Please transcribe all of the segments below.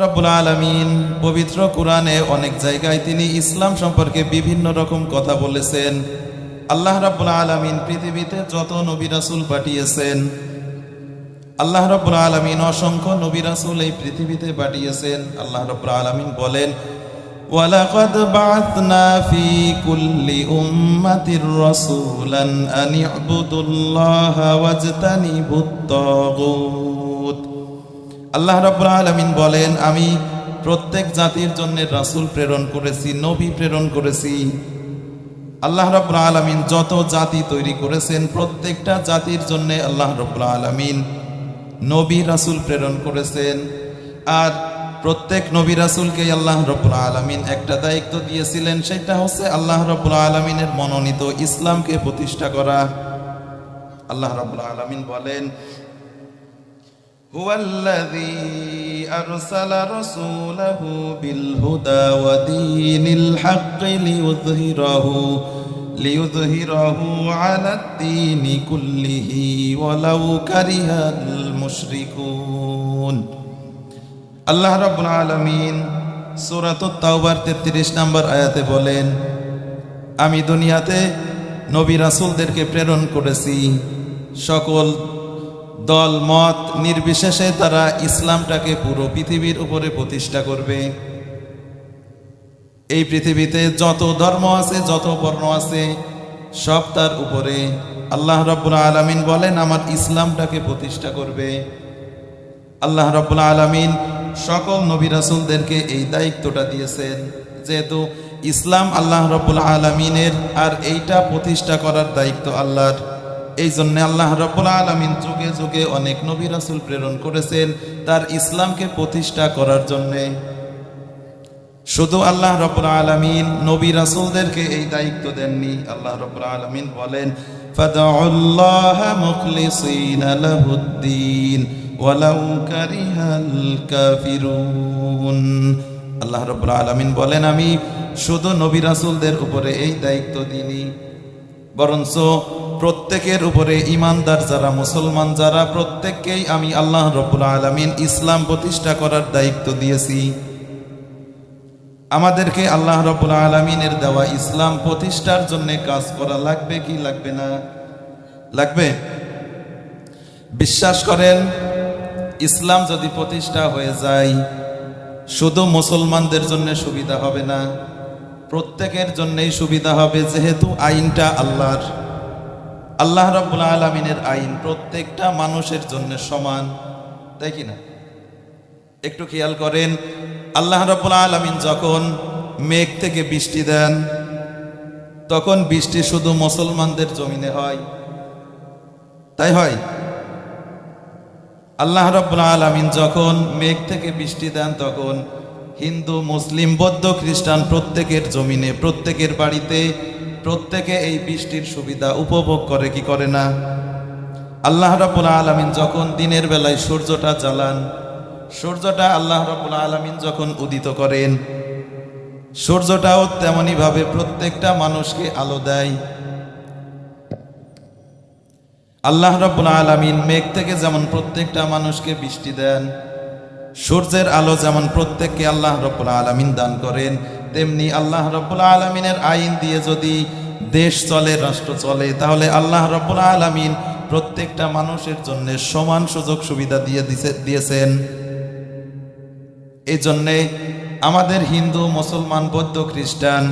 রব্বুল আলামিন পবিত্র কোরআনে অনেক জায়গায় তিনি ইসলাম সম্পর্কে বিভিন্ন রকম কথা বলেছেন। আল্লাহ রব্বুল আলামিন পৃথিবীতে যত নবী রাসূল পাঠিয়েছেন, আল্লাহ রব্বুল আলামিন অসংখ্য নবী রাসূল এই পৃথিবীতে পাঠিয়েছেন। আল্লাহ রব্বুল আলামিন বলেন, ওয়ালাকাদ বা'আথনা ফি কুল্লি উম্মাতির রাসূলান আন ই'বুদুল্লাহা ওয়াজতানিবুত তাগুত। আল্লাহ রাব্বুল আলামিন বলেন, আমি প্রত্যেক জাতির জন্য রাসূল প্রেরণ করেছি, নবী প্রেরণ করেছি। আল্লাহ রাব্বুল আলামিন যত জাতি তৈরি করেছেন, প্রত্যেকটা জাতির জন্য আল্লাহ রাব্বুল আলামিন নবী রাসূল প্রেরণ করেছেন। আর প্রত্যেক নবী রাসূলকে আল্লাহ রাব্বুল আলামিন একটা দায়িত্ব দিয়েছিলেন, সেটা হচ্ছে আল্লাহ রাব্বুল আলামিনের মনোনীত ইসলামকে প্রতিষ্ঠা করা। আল্লাহ রাব্বুল আলামিন বলেন, هو الذي أرسل رسوله بالهدى ودين الحق ليظهره على الدين كله ولو كره المشركون। আল্লাহ রাব্বুল আলামিন সূরাতুত তাওবার 33 নম্বর আয়াতে বলেন, আমি দুনিয়াতে নবী রাসূলদেরকে প্রেরণ করেছি, সকল দল মত নির্বিশেষে তারা ইসলামটাকে পুরো পৃথিবীর উপরে প্রতিষ্ঠা করবে। এই পৃথিবীতে যত ধর্ম আছে, যত বর্ণ আছে, সব তার উপরে আল্লাহ রাব্বুল আলামিন বলেন আমার ইসলামটাকে প্রতিষ্ঠা করবে। আল্লাহ রাব্বুল আলামিন সকল নবী রাসূলদেরকে এই দায়িত্বটা দিয়েছেন, যেহেতু ইসলাম আল্লাহ রাব্বুল আলামিনের আর এইটা প্রতিষ্ঠা করার দায়িত্ব আল্লাহর। এই জন্য আল্লাহ রাব্বুল আলামিন যুগে যুগে অনেক নবী রাসূল প্রেরণ করেছেন তার ইসলামকে প্রতিষ্ঠা করার জন্য। শুধু আল্লাহ রাব্বুল আলামিন নবী রাসূলদেরকে এই দায়িত্ব দেননি। আল্লাহ রাব্বুল আলামিন বলেন, ফাদউল্লাহা মুখলিসিনা লাহুদ্দিন ওয়ালাউ কারিহাল কাফিরুন। আল্লাহ রাব্বুল আলামিন বলেন, আমি শুধু নবী রাসূলদের উপরে এই দায়িত্ব দিইনি, বরঞ্চ প্রত্যেকের উপরে ইমানদার যারা, মুসলমান যারা, প্রত্যেককেই আমি আল্লাহ রাব্বুল আলামিন ইসলাম প্রতিষ্ঠা করার দায়িত্ব দিয়েছি। আমাদেরকে আল্লাহ রাব্বুল আলামিনের দেওয়া ইসলাম প্রতিষ্ঠার জন্য কাজ করা লাগবে কি লাগবে না? লাগবে। বিশ্বাস করেন, ইসলাম যদি প্রতিষ্ঠা হয়ে যায়, শুধু মুসলমানদের জন্য সুবিধা হবে না, প্রত্যেকের জন্যই সুবিধা হবে, যেহেতু আইনটা আল্লাহর। আল্লাহ রাব্বুল আলামিনের আইন প্রত্যেকটা মানুষের জন্য সমান, তাই কি না? একটু খেয়াল করেন, আল্লাহ রাব্বুল আলামিন যখন মেঘ থেকে বৃষ্টি দেন, তখন বৃষ্টি শুধু মুসলমানদের জমিনে হয়, তাই হয়? আল্লাহ রাব্বুল আলামিন যখন মেঘ থেকে বৃষ্টি দেন, তখন হিন্দু, মুসলিম, বৌদ্ধ, খ্রিস্টান প্রত্যেকের জমিনে, প্রত্যেকের বাড়িতে, প্রত্যেকে এই বৃষ্টির সুবিধা উপভোগ করে কি করে না? আল্লাহ রাব্বুল আলামিন যখন দিনের বেলায় সূর্যটা জ্বালান, সূর্যটা আল্লাহ রাব্বুল আলামিন যখন উদিত করেন, সূর্যটাও তেমনি ভাবে প্রত্যেকটা মানুষকে আলো দেয়। আল্লাহ রাব্বুল আলামিন মেঘ থেকে যেমন প্রত্যেকটা মানুষকে বৃষ্টি দেন, সূর্যের আলো যেমন প্রত্যেককে আল্লাহ রাব্বুল আলামিন দান করেন, তেমনি আল্লাহ রাব্বুল আলামিনের আইন দিয়ে যদি দেশ চলে, রাষ্ট্র চলে, তাহলে আল্লাহ রাব্বুল আলামিন প্রত্যেকটা মানুষের জন্য সমান সুযোগ সুবিধা দিয়েছেন। এই জন্যে আমাদের হিন্দু, মুসলমান, বৌদ্ধ, খ্রিস্টান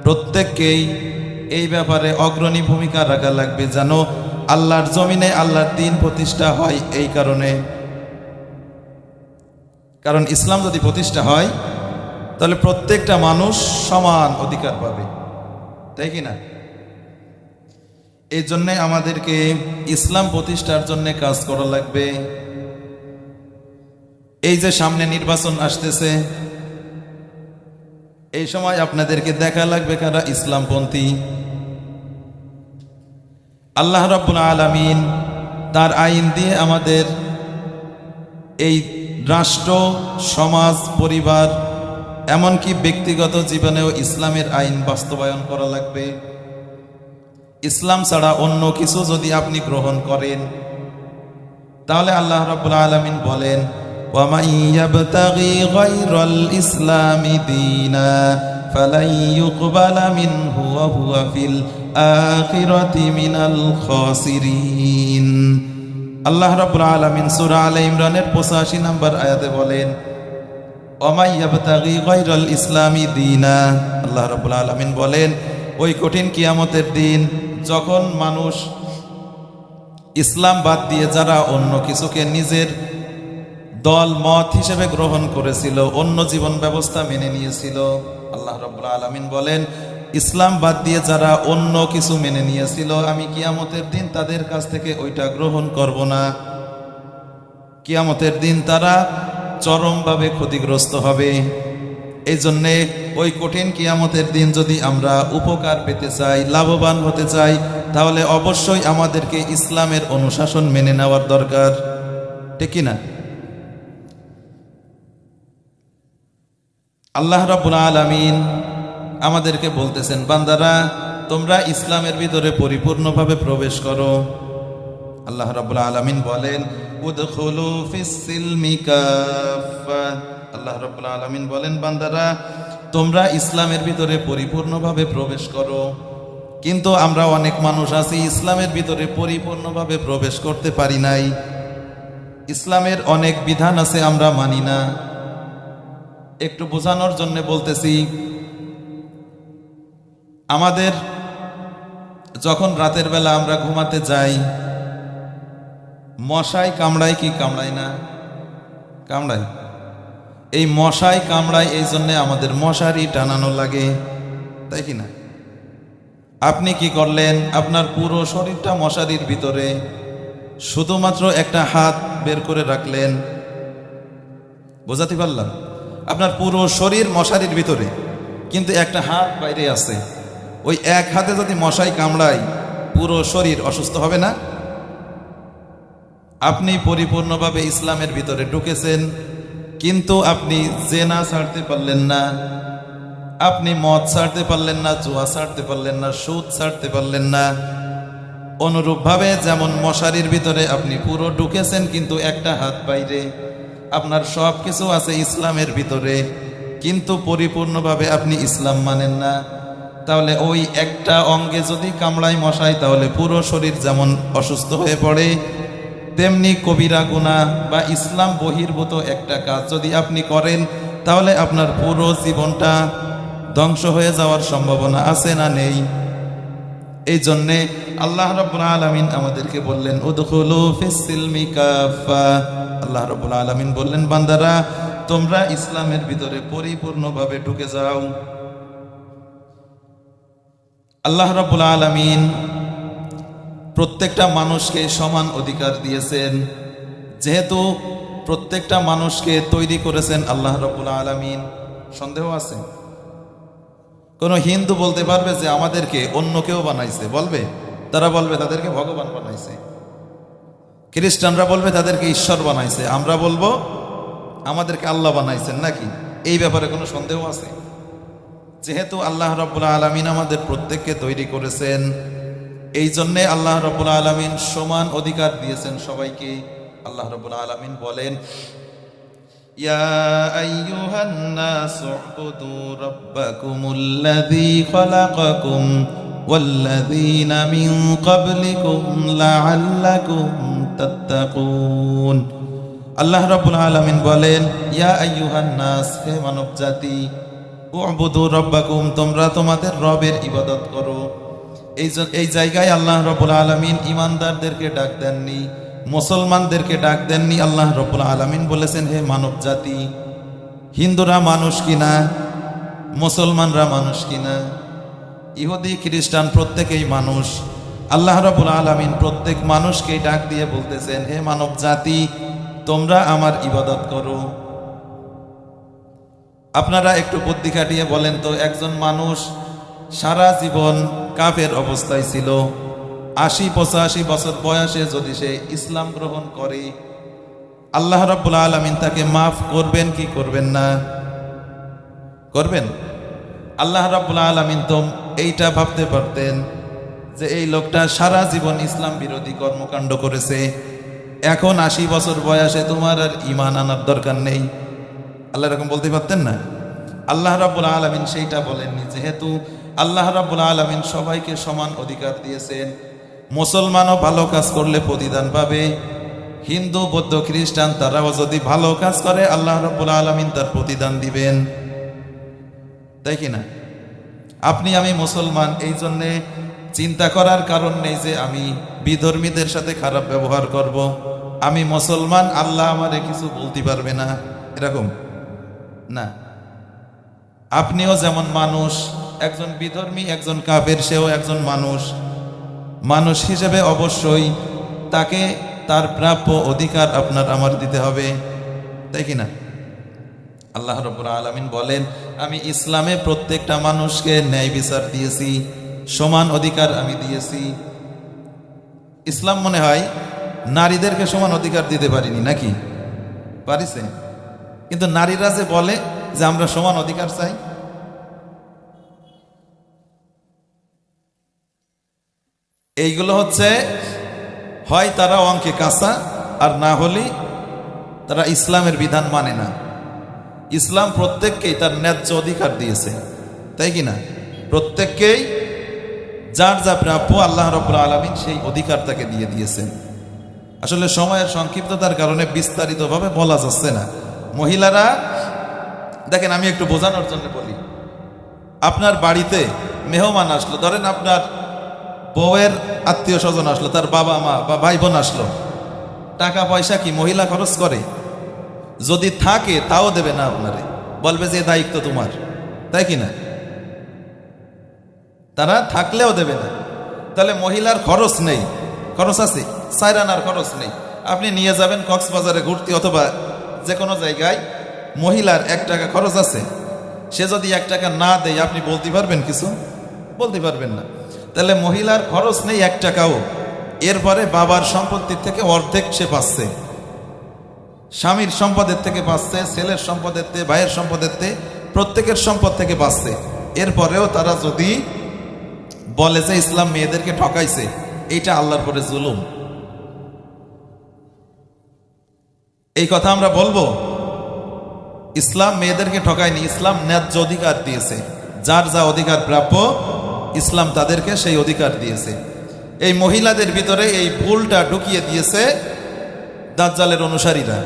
প্রত্যেককেই এই ব্যাপারে অগ্রণী ভূমিকা রাখা লাগবে, যেন আল্লাহর জমিনে আল্লাহর দ্বীন প্রতিষ্ঠা হয়। এই কারণে, কারণ ইসলাম যদি প্রতিষ্ঠা হয়, তাহলে প্রত্যেকটা মানুষ সমান অধিকার পাবে, তাই কি না? এই জন্যে আমাদেরকে ইসলাম প্রতিষ্ঠার জন্য কাজ করা লাগবে। এই যে সামনে নির্বাচন আসতেছে, এই সময় আপনাদেরকে দেখা লাগবে কারা ইসলামপন্থী। আল্লাহ রাব্বুল আলামিন তার আইন দিয়ে আমাদের এই রাষ্ট্র, সমাজ, পরিবার, এমনকি ব্যক্তিগত জীবনেও ইসলামের আইন বাস্তবায়ন করা লাগবে। ইসলাম ছাড়া অন্য কিছু যদি আপনি গ্রহণ করেন, তাহলে আল্লাহ রাব্বুল আলামিন বলেন, ومن يبتغي غير الإسلام دينا فلن يقبل منه وهو في الآخرة من الخاسرين আল্লাহ রাব্বুল আলামিন সূরা আলে ইমরানের 85 নম্বর আয়াতে বলেন ওমাই ইয়াবতাগি গায়রাল ইসলামি দীনা। আল্লাহ রাব্বুল আলামিন বলেন ওই কঠিন কিয়ামতের দিন যখন মানুষ ইসলাম বাদ দিয়ে যারা অন্য কিছুকে নিজের দল মত হিসেবে গ্রহণ করেছিল, অন্য জীবন ব্যবস্থা মেনে নিয়েছিল, আল্লাহ রাব্বুল আলামিন বলেন ইসলাম বাদ দিয়ে যারা অন্য কিছু মেনে নিয়েছিল আমি কিয়ামতের দিন তাদের কাছ থেকে ওইটা গ্রহণ করব না। কিয়ামতের দিন তারা চরমভাবে ক্ষতিগ্রস্ত হবে। এই জন্যে ওই কঠিন কিয়ামতের দিন যদি আমরা উপকার পেতে চাই, লাভবান হতে চাই, তাহলে অবশ্যই আমাদেরকে ইসলামের অনুশাসন মেনে নেওয়ার দরকার, ঠিক কি না? আল্লাহ রাব্বুল আলামিন আমাদেরকে বলতেছেন বান্দারা তোমরা ইসলামের ভিতরে পরিপূর্ণভাবে প্রবেশ করো। আল্লাহ রাব্বুল আলামিন বলেন উদখুলু ফিস সিলমি কাফা। আল্লাহ রাব্বুল আলামিন বলেন বান্দারা তোমরা ইসলামের ভিতরে পরিপূর্ণভাবে প্রবেশ করো। কিন্তু আমরা অনেক মানুষ আছি ইসলামের ভিতরে পরিপূর্ণভাবে প্রবেশ করতে পারি নাই। ইসলামের অনেক বিধান আছে আমরা মানি না। একটু বোঝানোর জন্য বলতেছি, আমাদের যখন রাতের বেলা আমরা ঘুমাতে যাই মশাই কামড়ায় কি কামড়ায় না? কামড়ায়। এই মশাই কামড়ায় এই জন্যে আমাদের মশারি টানানো লাগে, তাই কি না? আপনি কি করলেন? আপনার পুরো শরীরটা মশারির ভিতরে, শুধুমাত্র একটা হাত বের করে রাখলেন। বোঝাতে পারলাম? আপনার পুরো শরীর মশারির ভিতরে কিন্তু একটা হাত বাইরে আছে। ওই এক হাতে যদি মশাই কামড়ায় পুরো শরীর অসুস্থ হবে না? আপনি পরিপূর্ণভাবে ইসলামের ভিতরে ঢুকেছেন কিন্তু আপনি জেনা ছাড়তে পারলেন না, আপনি মদ ছাড়তে পারলেন না, জুয়া ছাড়তে পারলেন না, সুদ ছাড়তে পারলেন না। অনুরূপভাবে যেমন মশারির ভিতরে আপনি পুরো ঢুকেছেন কিন্তু একটা হাত বাইরে, আপনার সব কিছু আছে ইসলামের ভিতরে কিন্তু পরিপূর্ণভাবে আপনি ইসলাম মানেন না। তাহলে ওই একটা অঙ্গে যদি কামড়ায় মশাই তাহলে পুরো শরীর যেমন অসুস্থ হয়ে পড়ে, তেমনি কবিরা গুনাহ বা ইসলাম বহির্ভূত একটা কাজ যদি আপনি করেন তাহলে আপনার পুরো জীবনটা ধ্বংস হয়ে যাওয়ার সম্ভাবনা আছে না নেই? এই জন্যে আল্লাহ রাব্বুল আলামিন আমাদেরকে বললেন উদখুলু ফিস সিলমি কাফা। আল্লাহ রাব্বুল আলামিন বললেন বান্দারা তোমরা ইসলামের ভিতরে পরিপূর্ণভাবে ঢুকে যাও। আল্লাহ রাব্বুল আলামিন প্রত্যেকটা মানুষকে সমান অধিকার দিয়েছেন। যেহেতু প্রত্যেকটা মানুষকে তৈরি করেছেন আল্লাহ রাব্বুল আলামিন, সন্দেহ আছে? কোন হিন্দু বলতে পারবে যে আমাদেরকে অন্য কেউ বানাইছে? বলবে? তারা বলবে তাদেরকে ভগবান বানাইছে। খ্রিস্টানরা বলবে তাদেরকে ঈশ্বর বানাইছে। আমরা বলবো আমাদেরকে আল্লাহ বানাইছেন। নাকি এই ব্যাপারে কোনো সন্দেহ আছে? যেহেতু আল্লাহ রাব্বুল আলামিন আমাদের প্রত্যেককে তৈরি করেছেন, এই জন্যে আল্লাহ রাব্বুল আলামিন সমান অধিকার দিয়েছেন সবাইকে। আল্লাহ রাব্বুল আলামিন বলেন ইয়া আইয়ুহান নাসু উবুদু রাব্বাকুমুল্লাযী খালাকাকুম ওয়াল্লাযীনা মিন ক্বাবলিকুম লাআল্লাকুম তাত্তাকুন। আল্লাহ রাব্বুল আলামিন বলেন ইয়া আইয়ুহান নাস, হে মানব জাতি, উবুদু রাব্বাকুম, তোমরা তোমাদের রবের ইবাদত করো। এই জায়গায় আল্লাহ রাব্বুল আলামিন ইমানদারদেরকে ডাক দেননি, মুসলমানদেরকে ডাক দেননি। আল্লাহ রাব্বুল আলামিন বলেছেন হে মানব জাতি। হিন্দুরা মানুষ কিনা? মুসলমানরা মানুষ কিনা? ইহুদি খ্রিস্টান প্রত্যেকেই মানুষ। আল্লাহ রাব্বুল আলামিন প্রত্যেক মানুষকেই ডাক দিয়ে বলতেছেন হে মানব জাতি তোমরা আমার ইবাদত করো। আপনারা একটু বুদ্ধি খাটিয়ে বলেন তো, একজন মানুষ সারা জীবন কাফের অবস্থায় ছিল, ৮০-৮৫ বছর বয়সে যদি সে ইসলাম গ্রহণ করে আল্লাহ রাব্বুল আলামিন তাকে মাফ করবেন কি করবেন না? করবেন। আল্লাহ রাব্বুল আলামিন তো এইটা ভাবতে পারতেন যে এই লোকটা সারা জীবন ইসলাম বিরোধী কর্মকাণ্ড করেছে, এখন 80 বছর বয়সে তোমার আর ঈমান আনার দরকার নেই। আল্লাহ এরকম বলতে পারতেন না? আল্লাহ রাব্বুল আলামিন সেইটা বলেননি। যেহেতু আল্লাহ রাব্বুল আলামিন সবাইকে সমান অধিকার দিয়েছেন, মুসলমানও ভালো কাজ করলে প্রতিদান পাবে, হিন্দু বৌদ্ধ খ্রিস্টান তারাও যদি ভালো কাজ করে আল্লাহ রাব্বুল আলামিন তার প্রতিদান দিবেন, তাই কি না? আপনি আমি মুসলমান, এই জন্যে চিন্তা করার কারণ নেই যে আমি বিধর্মীদের সাথে খারাপ ব্যবহার করব। আমি মুসলমান, আল্লাহ আমারে কিছু বলতে পারবে না, এরকম না। আপনিও যেমন মানুষ, একজন বিধর্মী একজন কাফের সেও একজন মানুষ। মানুষ হিসেবে অবশ্যই তাকে তার প্রাপ্য অধিকার আপনার আমার দিতে হবে, তাই কি না? আল্লাহ রাব্বুল আলামিন বলেন, আমি ইসলামে প্রত্যেকটা মানুষকে ন্যায় বিচার দিয়েছি, সমান অধিকার আমি দিয়েছি। ইসলাম মনে হয় নারীদেরকে সমান অধিকার দিতে পারিনি, নাকি পারিছে? কিন্তু নারীরা যে বলে যে আমরা সমান অধিকার চাই, এইগুলো হচ্ছে হয় তারা অঙ্কে কাঁচা, আর না হলে তারা ইসলামের বিধান মানে না। ইসলাম প্রত্যেককেই তার ন্যায্য অধিকার দিয়েছে, তাই কি না? প্রত্যেককেই যার যা প্রাপ্য আল্লাহ রাব্বুল আলামিন সেই অধিকার তাকে দিয়ে দিয়েছেন। আসলে সময়ের সংক্ষিপ্ততার কারণে বিস্তারিতভাবে বলা যাচ্ছে না। মহিলারা দেখেন, আমি একটু বোঝানোর জন্য বলি। আপনার বাড়িতে মেহমান আসলো, ধরেন আপনার বউয়ের আত্মীয় স্বজন আসলো, তার বাবা মা বা ভাই বোন আসলো, টাকা পয়সা কি মহিলা খরচ করে? যদি থাকে তাও দেবে না আপনারে, বলবে যে দায়িত্ব তোমার, তাই কি না? তারা থাকলেও দেবে না। তাহলে মহিলার খরচ নেই? খরচ আছে, সাইরানার খরচ নেই। আপনি নিয়ে যাবেন কক্সবাজারে ঘুরতে অথবা যে কোনো জায়গায়, মহিলার 1 টাকা খরচ আছে। সে যদি 1 টাকা না দেয় আপনি বলতে পারবেন কিছু? বলতে পারবেন না। তাহলে মহিলার খরচ নেই 1 টাকাও। এরপরে বাবার সম্পত্তির থেকে অর্ধেক সে পাচ্ছে, স্বামীর সম্পদের থেকে পাচ্ছে, ছেলের সম্পদের থেকে, ভাইয়ের সম্পদের থেকে, প্রত্যেকের সম্পদ থেকে পাচ্ছে। এরপরেও তারা যদি বলে যে ইসলাম মেয়েদেরকে ঠকাইছে, এইটা আল্লাহর পরে জুলুম। এই কথা আমরা বলবো? ইসলাম মেয়েদেরকে ঠকায়নি, ইসলাম ন্যায্য অধিকার দিয়েছে। যার যা অধিকার প্রাপ্য ইসলাম তাদেরকে সেই অধিকার দিয়েছে। এই মহিলাদের ভিতরে এই ভুলটা ঢুকিয়ে দিয়েছে দাজ্জালের অনুসারীরা।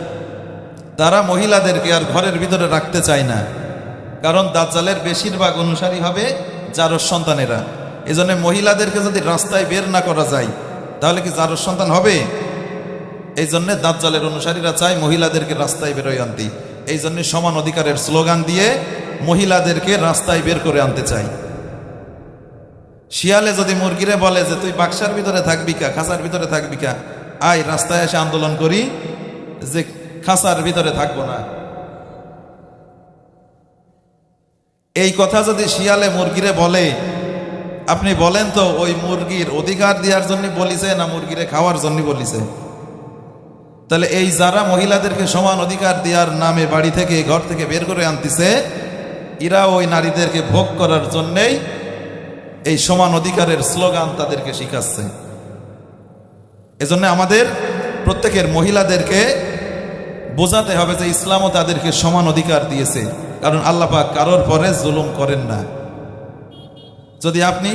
তারা মহিলাদেরকে আর ঘরের ভিতরে রাখতে চায় না, কারণ দাজ্জালের বেশিরভাগ অনুসারী হবে জারজ সন্তানেরা। এই জন্য মহিলাদেরকে যদি রাস্তায় বের না করা যায় তাহলে কি জারজ সন্তান হবে? এই জন্য দাজ্জালের অনুসারীরা চায় মহিলাদেরকে রাস্তায় বেরোয় আনতে। এই জন্য সমান অধিকারের স্লোগান দিয়ে মহিলাদেরকে রাস্তায় বের করে আনতে চাই। শিয়ালে যদি মুরগিরে বলে যে তুই বাক্সার ভিতরে থাকবি কা, খাঁচার ভিতরে থাকবি কা, আয় রাস্তায় এসে আন্দোলন করি যে খাঁচার ভিতরে থাকবো না। এই কথা যদি শিয়ালে মুরগিরে বলে, আপনি বলেন তো ওই মুরগির অধিকার দেওয়ার জন্য বলিছে না মুরগিরে খাওয়ার জন্য বলিছে? তাহলে এই যারা মহিলাদেরকে সমান অধিকার দেওয়ার নামে বাড়ি থেকে ঘর থেকে বের করে আনতেছে, এরা ওই নারীদেরকে ভোগ করার জন্যেই এই সমান অধিকারের স্লোগান তাদেরকে শিখাচ্ছে। এজন্য আমাদের প্রত্যেকের মহিলাদেরকে বোঝাতে হবে যে ইসলামও তাদেরকে সমান অধিকার দিয়েছে, কারণ আল্লাহ পাক কারোর পরে জুলুম করেন না। যদি আপনি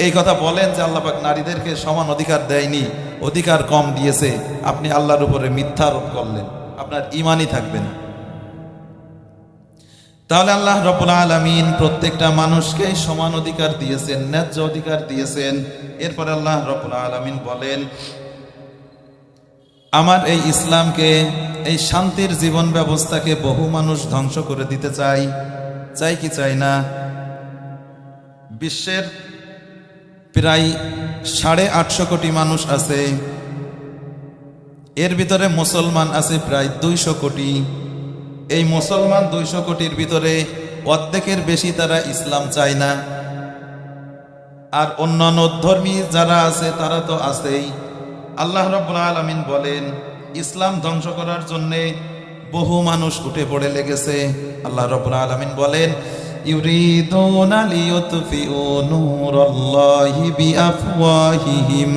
এই কথা বলেন যে আল্লাহ পাক নারীদেরকে সমান অধিকার দেয়নি, অধিকার কম দিয়েছে, আপনি আল্লাহর উপরে মিথ্যা আরোপ করলেন, আপনার ঈমানই থাকবে না। তাহলে আল্লাহ রাব্বুল আলামিন প্রত্যেকটা মানুষকে সমান অধিকার দিয়েছেন, ন্যায্য অধিকার দিয়েছেন। এরপর আল্লাহ রাব্বুল আলামিন বলেন, আমার এই ইসলামকে, এই শান্তির জীবন ব্যবস্থাকে বহু মানুষ ধ্বংস করে দিতে চাই। চাই কি চাই না? বিশ্বের প্রায় 850 কোটি মানুষ আছে, এর ভিতরে মুসলমান আছে প্রায় 200 কোটি। এই মুসলমান 200 কোটির ভিতরে অর্ধেকের বেশি তারা ইসলাম চায় না। আর অন্যান্য ধর্মী যারা আছে তারা তো আছেই। আল্লাহ রাব্বুল আলামিন বলেন, ইসলাম ধ্বংস করার জন্যে বহু মানুষ উঠে পড়ে লেগেছে। আল্লাহ রাব্বুল আলামিন বলেন, ইউরিদুনা লিয়ুতফিউ নূরাল্লাহি বিআফওয়াহিহিম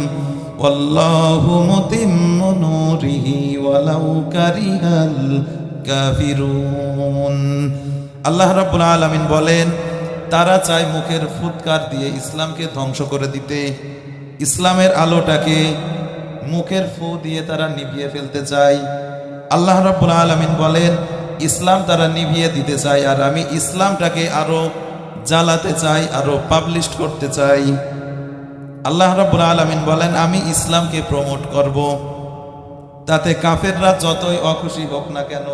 ওয়াল্লাহু মুতিম্মু নূরিহি ওয়ালাউ কারিহাল কাফিরুন। আল্লাহ রাব্বুল আলামিন বলেন, তারা চায় মুখের ফুৎকার দিয়ে ইসলামকে ধ্বংস করে দিতে, ইসলামের আলোটাকে মুখের ফু দিয়ে তারা নিভিয়ে ফেলতে চায়। আল্লাহ রাব্বুল আলামিন বলেন, ইসলাম তারা নিভিয়ে দিতে চায়, আর আমি ইসলামটাকে আরো জ্বালাতে চাই, আরো পাবলিশ করতে চাই। আল্লাহ রাব্বুল আলামিন বলেন, আমি ইসলামকে প্রমোট করব, তাতে কাফেররা যতই অখুশি হোক না কেন।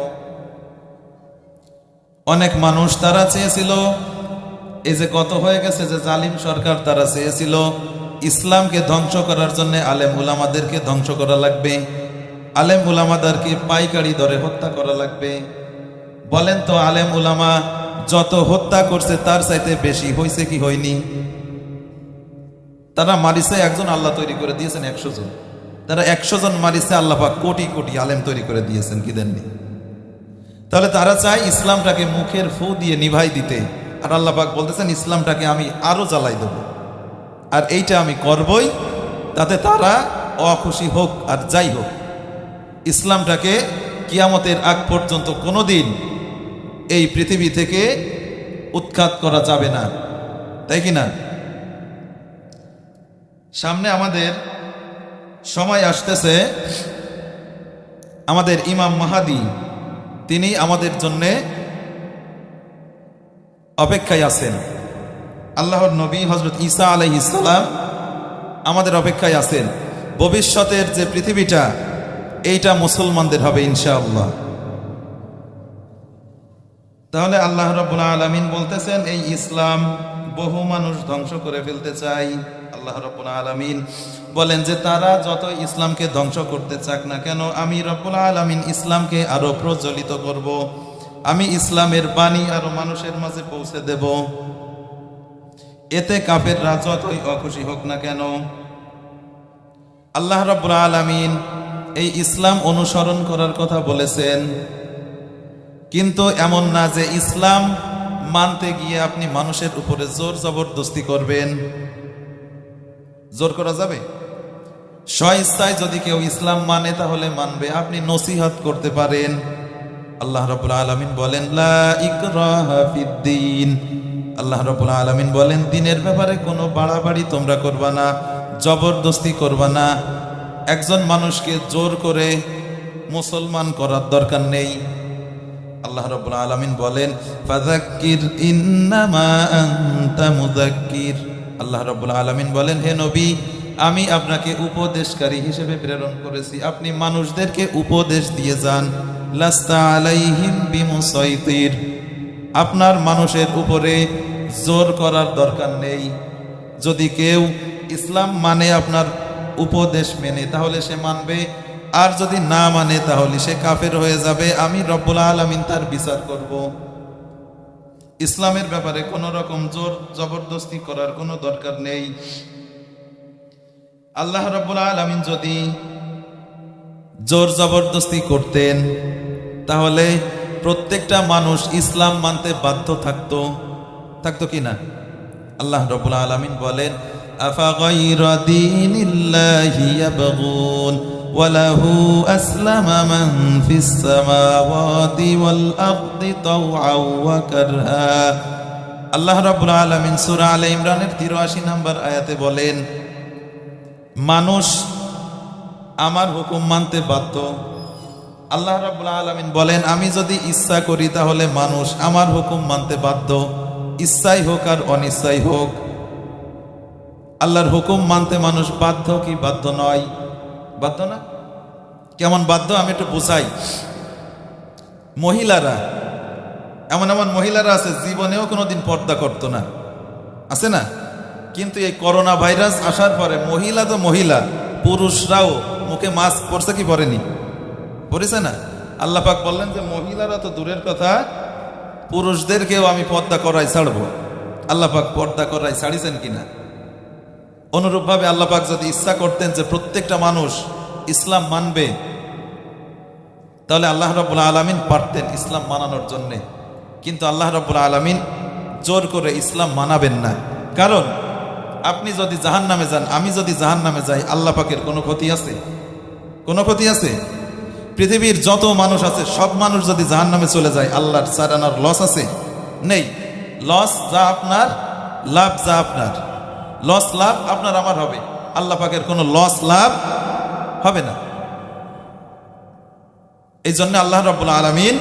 অনেক মানুষ তারা চেয়েছিল, এই যে কত হয়ে গেছে যে জালিম সরকার, তারা চেয়েছিল ইসলামকে ধ্বংস করার জন্য আলেম উলামাদেরকে ধ্বংস করা লাগবে, আলেম উলামাদেরকে পাইকারি দরে হত্যা করা লাগবে। বলেন তো, আলেম উলামা যত হত্যা করছে তার চাইতে বেশি হয়েছে কি হয়নি? তারা মারিছে একজন, আল্লাহ তৈরি করে দিয়েছেন 100 জন। তারা 100 জন মারিছে, আল্লাহ পাক কোটি কোটি আলেম তৈরি করে দিয়েছেন, কি দেননি? তাহলে তারা চায় ইসলামটাকে মুখের ফু দিয়ে নিভাই দিতে, আর আল্লাহ পাক বলতেছেন ইসলামটাকে আমি আরো জ্বালাই দেব, আর এইটা আমি করবই, তাতে তারা অখুশি হোক আর যাই হোক। ইসলামটাকে কিয়ামতের আগ পর্যন্ত কোনোদিন এই পৃথিবী থেকে উৎখাত করা যাবে না, তাই কি না? সামনে আমাদের সময় আসতেছে, আমাদের ইমাম মাহাদি তিনি আমাদের জন্যে অপেক্ষায় আছেন। আল্লাহর নবী হযরত ঈসা আলাইহিস সালাম আমাদের অপেক্ষায় আছেন। ভবিষ্যতের যে পৃথিবীটা, এইটা মুসলমানদের হবে ইনশাআল্লাহ। তাহলে আল্লাহ রাব্বুল আলামিন বলতেছেন, এই ইসলাম বহু মানুষ ধ্বংস করে ফেলতে চায়। আল্লাহ রাব্বুল আলামিন বলেন যে তারা যত ইসলামকে ধ্বংস করতে চাক না কেন, আমি রাব্বুল আলামিন ইসলামকে আরো প্রজ্বলিত করব, আমি ইসলামের বাণী আরো মানুষের মাঝে পৌঁছে দেব। এতে কাফেররা যতই অখুশি হোক না কেন। আল্লাহ রাব্বুল আলামিন এই ইসলাম অনুসরণ করার কথা বলেছেন, কিন্তু এমন না যে ইসলাম মানতে গিয়ে আপনি মানুষের উপরে জোর জবরদস্তি করবেন। জোর করা যাবে? স্বইচ্ছায় যদি কেউ ইসলাম মানে তাহলে মানবে, আপনি নসিহত করতে পারেন। আল্লাহ রাব্বুল আলামিন বলেন, লা ইকরাহা ফিদ্দিন। আল্লাহ রাব্বুল আলামিন বলেন, দিনের ব্যাপারে কোনো বাড়াবাড়ি তোমরা করবা না, জবরদস্তি করবা না। একজন মানুষকে জোর করে মুসলমান করার দরকার নেই। আল্লাহ রাব্বুল আলামিন বলেন, ফাযাক্কির ইন্নামা আনতা মুযাক্কির। আল্লাহ রাব্বুল আলামিন বলেন, হে নবী, আমি আপনাকে উপদেশকারী হিসেবে প্রেরণ করেছি, আপনি মানুষদেরকে উপদেশ দিয়ে যান। লাস্তা আলাইহিম বিমুসাইতির। আপনার মানুষের উপরে জোর করার দরকার নেই। যদি কেউ ইসলাম মানে আপনার উপদেশ মেনে, তাহলে সে মানবে, আর যদি না মানে তাহলে সে কাফের হয়ে যাবে। আমি রব্বুল আলামিন তার বিচার করব। ইসলামের ব্যাপারে কোনো রকম জোর জবরদস্তি করার কোনো দরকার নেই। আল্লাহ রব্বুল আলামিন যদি জোর জবরদস্তি করতেন তাহলে প্রত্যেকটা মানুষ ইসলাম মানতে বাধ্য থাকতো কি না? আল্লাহ রব্বুল আলামিন বলেন, আফা গায়রা দীনিল্লাহি ইয়াবগুন ওয়া লাহু আসলামা মান ফিস সামাওয়াতি ওয়াল আরদি তাওআন ওয়া কারহা। আল্লাহ রাব্বুল আলামিন সূরা আলে ইমরানের 83 নম্বর আয়াতে বলেন, মানুষ আমার হুকুম মানতে বাধ্য। আল্লাহ রাব্বুল আলামিন বলেন, আমি যদি ইচ্ছা করি তাহলে মানুষ আমার হুকুম মানতে বাধ্য, ইচ্ছাই হোক আর অনিচ্ছাই হোক। আল্লাহর হুকুম মানতে মানুষ বাধ্য কি বাধ্য নয়? বাধ্য না? কেমন বাধ্য আমি একটু বুঝাই। মহিলারা, এমন এমন মহিলারা আছে জীবনেও কোনোদিন পর্দা করতো না, আছে না? কিন্তু এই করোনা ভাইরাস আসার পরে মহিলা তো মহিলা, পুরুষরাও মুখে মাস্ক পরছে কি পরেনি? পরেছে না? আল্লাহ পাক বললেন যে মহিলারা তো দূরের কথা, পুরুষদেরকেও আমি পর্দা করাই ছাড়বো। আল্লাহ পাক পর্দা করাই ছাড়িয়েছেন কিনা? অনুরূপভাবে আল্লাহ পাক যদি ইচ্ছা করতেন যে প্রত্যেকটা মানুষ ইসলাম মানবে, তাহলে আল্লাহ রাব্বুল আলামিন পারতেন ইসলাম মানানোর জন্যে। কিন্তু আল্লাহ রাব্বুল আলামিন জোর করে ইসলাম মানাবেন না। কারণ আপনি যদি জাহান্নামে যান, আমি যদি জাহান্নামে যাই, আল্লাহ পাকের কোনো ক্ষতি আছে? কোনো ক্ষতি আছে? পৃথিবীর যত মানুষ আছে সব মানুষ যদি জাহান্নামে চলে যায়, আল্লাহর সারানার লস আছে? নেই। লস যা আপনার, লাভ যা আপনার। লস লাভ আপনার আমার হবে, আল্লাহ পাকের কোনো লস লাভ হবে না। এই জন্য আল্লাহ রাব্বুল আলামিন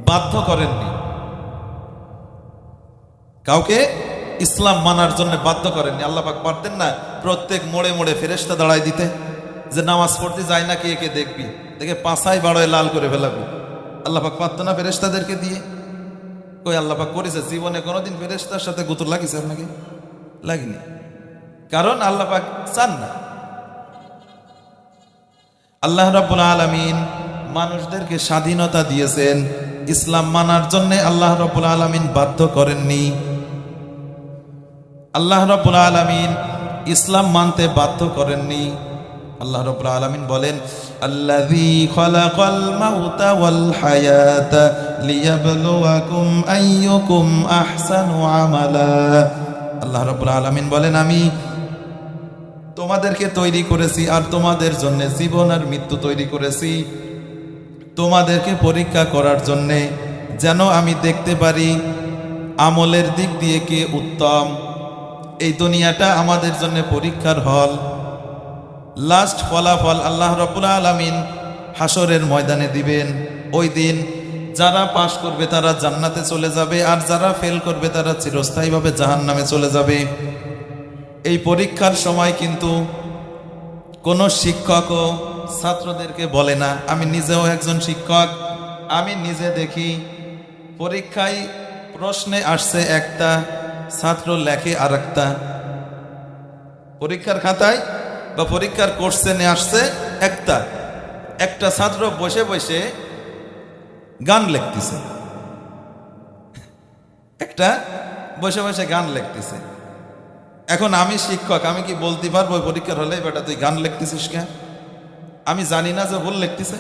বাধ্য করেননি কাউকে, ইসলাম মানার জন্য বাধ্য করেননি। আল্লাহ পাক পারতেন না প্রত্যেক মোড়ে মোড়ে ফেরেশতা দাঁড়ায় দিতে, যে নামাজ পড়তে যায় না কে কে দেখবি, দেখে পাছায় বাড়ায় লাল করে ফেলাবি? আল্লাহ পাক পারত না ফেরেশতাদেরকে দিয়ে? কই আল্লাহ পাক করেছে? জীবনে কোনোদিন ফেরেশতার সাথে গুতুর লাগিছে আপনাকে? লাগেনি। কারণ আল্লাহ পাক চান না। আল্লাহ রাব্বুল আলামিন মানুষদেরকে স্বাধীনতা দিয়েছেন, ইসলাম মানার জন্য আল্লাহ রাব্বুল আলামিন বাধ্য করেননি। আল্লাহ রাব্বুল আলামিন ইসলাম মানতে বাধ্য করেননি। আল্লাহ রাব্বুল আলামিন বলেন, আল্লাযী খালাকাল মাউতা ওয়াল হায়াতা লিয়াবলুয়াকুম আইয়ুকুম আহসানু আমালা। আল্লাহ রাব্বুল আলামিন বলেন, আমি তোমাদেরকে তৈরি করেছি আর তোমাদের জন্য জীবন আর মৃত্যু তৈরি করেছি, তোমাদেরকে পরীক্ষা করার জন্যে, যেন আমি দেখতে পারি আমলের দিক দিয়ে কে উত্তম। এই দুনিয়াটা আমাদের জন্য পরীক্ষার হল। লাস্ট ফলাফল আল্লাহ রাব্বুল আলামিন হাসরের ময়দানে দিবেন। ওই দিন যারা পাশ করবে তারা জান্নাতে চলে যাবে, আর যারা ফেল করবে তারা চিরস্থায়ীভাবে জাহান্নামে চলে যাবে। এই পরীক্ষার সময় কিন্তু কোনো শিক্ষকও ছাত্রদেরকে বলে না, আমি নিজেও একজন শিক্ষক, আমি নিজে দেখি পরীক্ষায় প্রশ্নে আসছে একটা, ছাত্র লেখে আর একটা। পরীক্ষার খাতায় বা পরীক্ষার কোশ্চেনে আসছে একটা ছাত্র বসে বসে গান লিখতেছে, একটা বসে বসে গান লিখতেছে। এখন আমি শিক্ষক, আমি কি বলতে পারবো পরীক্ষার হলে বেটা তুই গান লিখতেছিস কেন? আমি জানি না যে ভুল লিখতেছে,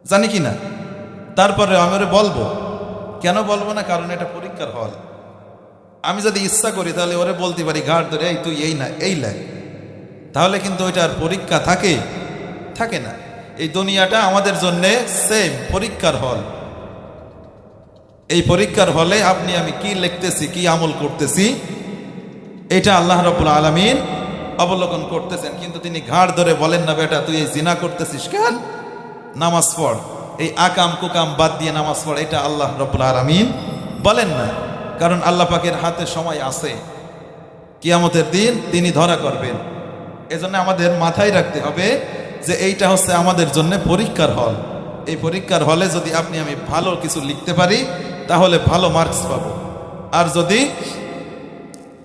জানি কি না? তারপরে আমি ওরে বলবো, কেন বলবো না? কারণ এটা পরীক্ষার হল। আমি যদি ইচ্ছা করি তাহলে ওরে বলতে পারি ঘাট ধরে, এই তুই এই না এই লেখ, তাহলে কিন্তু ওইটার পরীক্ষা থাকে না। এই দুনিয়াটা আমাদের জন্য সেম পরীক্ষার হল। এই পরীক্ষার হলে আপনি আমি কি লিখতেছি, কি আমল করতেছি, এটা আল্লাহ রাব্বুল আলামিন অবলোকন করতেছেন। কিন্তু তিনি ঘাড় ধরে বলেন না, বেটা তুই এই জিনা করতেছিস কেন, নামাজ পড়, এই আকাম কুকাম বাদ দিয়ে নামাজ পড়, এটা আল্লাহ রাব্বুল আলামিন বলেন না। কারণ আল্লাহ পাকের হাতে সময় আছে, কিয়ামতের দিন তিনি ধরা করবেন। এজন্য আমাদের মাথায় রাখতে হবে যে এইটা হচ্ছে আমাদের জন্য পরীক্ষার হল। এই পরীক্ষার হলে যদি আপনি আমি ভালো কিছু লিখতে পারি তাহলে ভালো মার্কস পাবো, আর যদি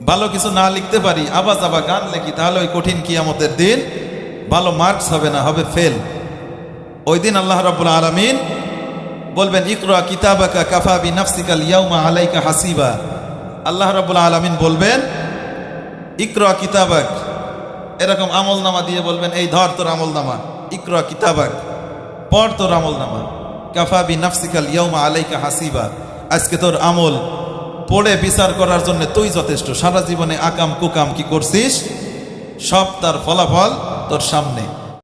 ভালো কিছু না লিখতে পারি, আবা যাবা গান লিখি, তাহলে ওই কঠিন কিয়ামতের দিন ভালো মার্কস হবে না, হবে ফেল। ওই দিন আল্লাহ রাব্বুল আলামিন বলবেন, ইকরা কিতাবাকা কাফা বিনাফসিকাল ইয়াউমা আলাইকা হাসিবা। আল্লাহ রাব্বুল আলামিন বলবেন, ইকরা কিতাবাক, এরকম আমল নামা দিয়ে বলবেন, এই ধর তোর আমল নামা, ইকরা কিতাবাক, পড় তোর আমল নামা, কাফা বিনাফসিকাল ইয়াউমা আলাইকা হাসিবা, আজকে তোর আমল পড়ে বিচার করার জন্য তুই যথেষ্ট। সারা জীবনে আকাম কুকাম কি করছিস, সব তার ফলাফল তোর সামনে।